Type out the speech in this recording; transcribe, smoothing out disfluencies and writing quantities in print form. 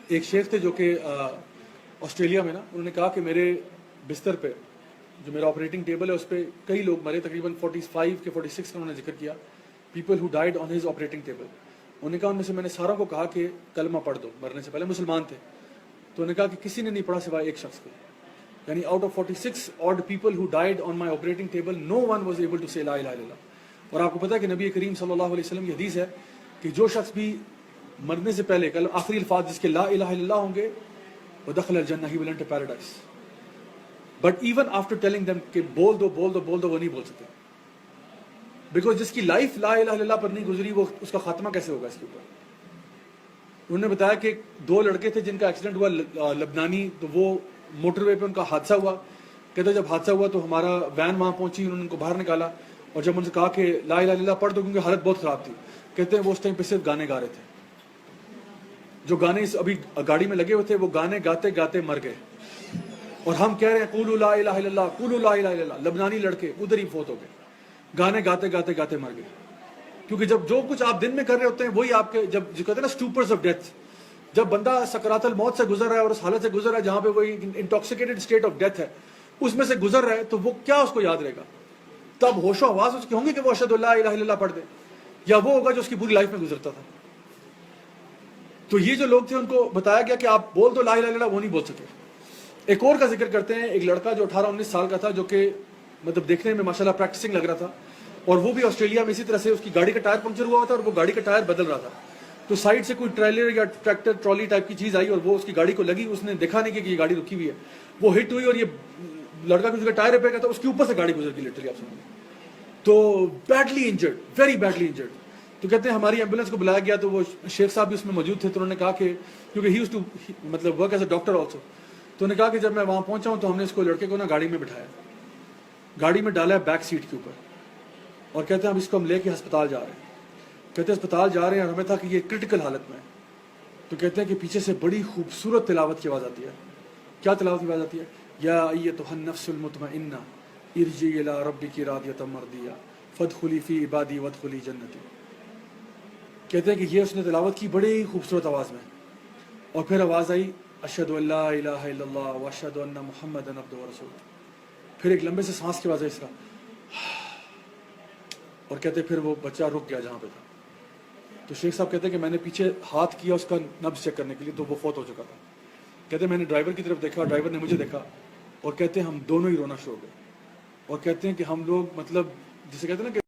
ایک شیخ تھے جو کہ آسٹریلیا میں نا، انہوں نے کہا کہ میرے بستر پہ جو میرا آپریٹنگ ٹیبل ہے اس پہ کئی لوگ مرے، تقریباً 45 کے 46 کا انہوں نے ذکر کیا، people who died on his operating table. انہوں نے کہا ان میں سے میں نے ساروں کو کہا کہ کلمہ پڑھ دو مرنے سے پہلے، مسلمان تھے. تو انہوں نے کہا کہ کسی نے نہیں پڑھا سوائے ایک شخص کو، یعنی out of 46 odd people who died on my operating table, no one was able to say لا الہ الا اللہ. اور آپ کو پتا ہے کہ نبی کریم صلی اللہ علیہ وسلم کی حدیث ہے کہ جو شخص بھی مرنے سے پہلے کل آخری الفاظ جس کے لا الہ الا اللہ ہوں گے وہ دخل الجنہ، he will enter paradise. But even after telling them کہ بول دو بول دو بول دو، وہ نہیں بول سکتے، بیکاز جس کی لائف لا الہ الا اللہ پر نہیں گزری وہ اس کا خاتمہ کیسے ہوگا اس کے اوپر. انہوں نے بتایا کہ 2 لڑکے تھے جن کا ایکسیڈنٹ ہوا لبنانی، تو وہ موٹر وے پہ ان کا حادثہ ہوا. کہتے جب حادثہ ہوا تو ہمارا وین وہاں پہنچی، انہوں نے ان کو باہر نکالا اور جب ان سے کہا کہ لا الہ الا اللہ پڑھ دو کیونکہ حالت بہت خراب تھی. کہتے ہیں وہ اس ٹائم پہ صرف گانے گا رہے تھے، جو گانے ابھی گاڑی میں لگے ہوئے تھے وہ گانے گاتے گاتے مر گئے. اور ہم کہہ رہے ہیں قولوا لا الہ الا اللہ، قولوا لا الہ الا اللہ. لبنانی لڑکے ادھر ہی فوت ہو گئے، گانے گاتے گاتے گاتے مر گئے. کیونکہ جب جو کچھ آپ دن میں کر رہے ہوتے ہیں وہی آپ کے، جب جو کہتے ہیں نا اسٹوپرز آف ڈیتھ، جب بندہ سکرات الموت سے گزر رہا ہے اور اس حالت سے گزر رہا ہے جہاں پہ وہ انٹاکسیکیٹڈ اسٹیٹ آف ڈیتھ ہے، اس میں سے گزر رہا ہے، تو وہ کیا اس کو یاد رہے گا؟ تب ہوش و حواس اس کے ہوں گے کہ وہ اشہد لا الہ الا اللہ پڑھ دے، یا وہ ہوگا جو اس کی پوری لائف میں گزرتا تھا. تو یہ جو لوگ تھے ان کو بتایا گیا کہ آپ بول دو لا الہ الا اللہ، وہ نہیں بول سکے. ایک اور کا ذکر کرتے ہیں، ایک لڑکا جو 18-19 سال کا تھا، جو کہ مطلب دیکھنے میں ماشاءاللہ پریکٹسنگ لگ رہا تھا، اور وہ بھی آسٹریلیا میں اسی طرح سے اس کی گاڑی کا ٹائر پنکچر ہوا تھا اور وہ گاڑی کا ٹائر بدل رہا تھا. تو سائڈ سے کوئی ٹریلر یا ٹریکٹر ٹرالی ٹائپ کی چیز آئی اور وہ اس کی گاڑی کو لگی. اس نے دیکھا نہیں کہ یہ گاڑی رکی ہوئی ہے، وہ ہٹ ہوئی اور یہ لڑکا جو ٹائر ریپیئر کرتا اس کے اوپر سے گاڑی گزر گئی لٹرلی. آپ سمجھیں تو badly injured, very badly injured. تو کہتے ہیں ہماری ایمبولینس کو بلایا گیا تو وہ شیخ صاحب بھی اس میں موجود تھے. تو انہوں نے کہا کہ کیونکہ ہی یوزڈ ٹو مطلب work as a doctor also, تو انہوں نے کہا کہ جب میں وہاں پہنچا ہوں تو ہم نے اس کو لڑکے کو نا گاڑی میں بٹھایا، گاڑی میں ڈالا ہے بیک سیٹ کے اوپر، اور کہتے ہیں اب اس کو ہم لے کے ہسپتال جا رہے ہیں. کہتے ہیں ہسپتال جا رہے ہیں اور ہمیں تھا کہ یہ کرٹیکل حالت میں ہے. تو کہتے ہیں کہ پیچھے سے بڑی خوبصورت تلاوت کی آواز آتی ہے. کیا تلاوت کی آواز آتی ہے؟ یا ایتھا النفس المطمئنہ ارجعی الی ربک راضیۃ مرضیہ فادخلی فی عبادی وادخلی جنتی. کہتے ہیں کہ یہ اس نے تلاوت کی بڑی خوبصورت آواز میں، اور پھر آواز آئی اشہد ان لا الہ الا اللہ واشہد ان محمدا عبدہ ورسولہ. پھر ایک لمبے سے سانس کی آواز آئی اس کا، اور کہتے پھر وہ بچہ رک گیا جہاں پہ تھا. تو شیخ صاحب کہتے ہیں کہ میں نے پیچھے ہاتھ کیا اس کا نبض چیک کرنے کے لیے تو وہ فوت ہو چکا تھا. کہتے ہیں میں نے ڈرائیور کی طرف دیکھا، ڈرائیور نے مجھے دیکھا، اور کہتے ہیں ہم دونوں ہی رونا شروع ہو گئے. اور کہتے ہیں کہ ہم لوگ مطلب جسے کہتے ہیں نا کہ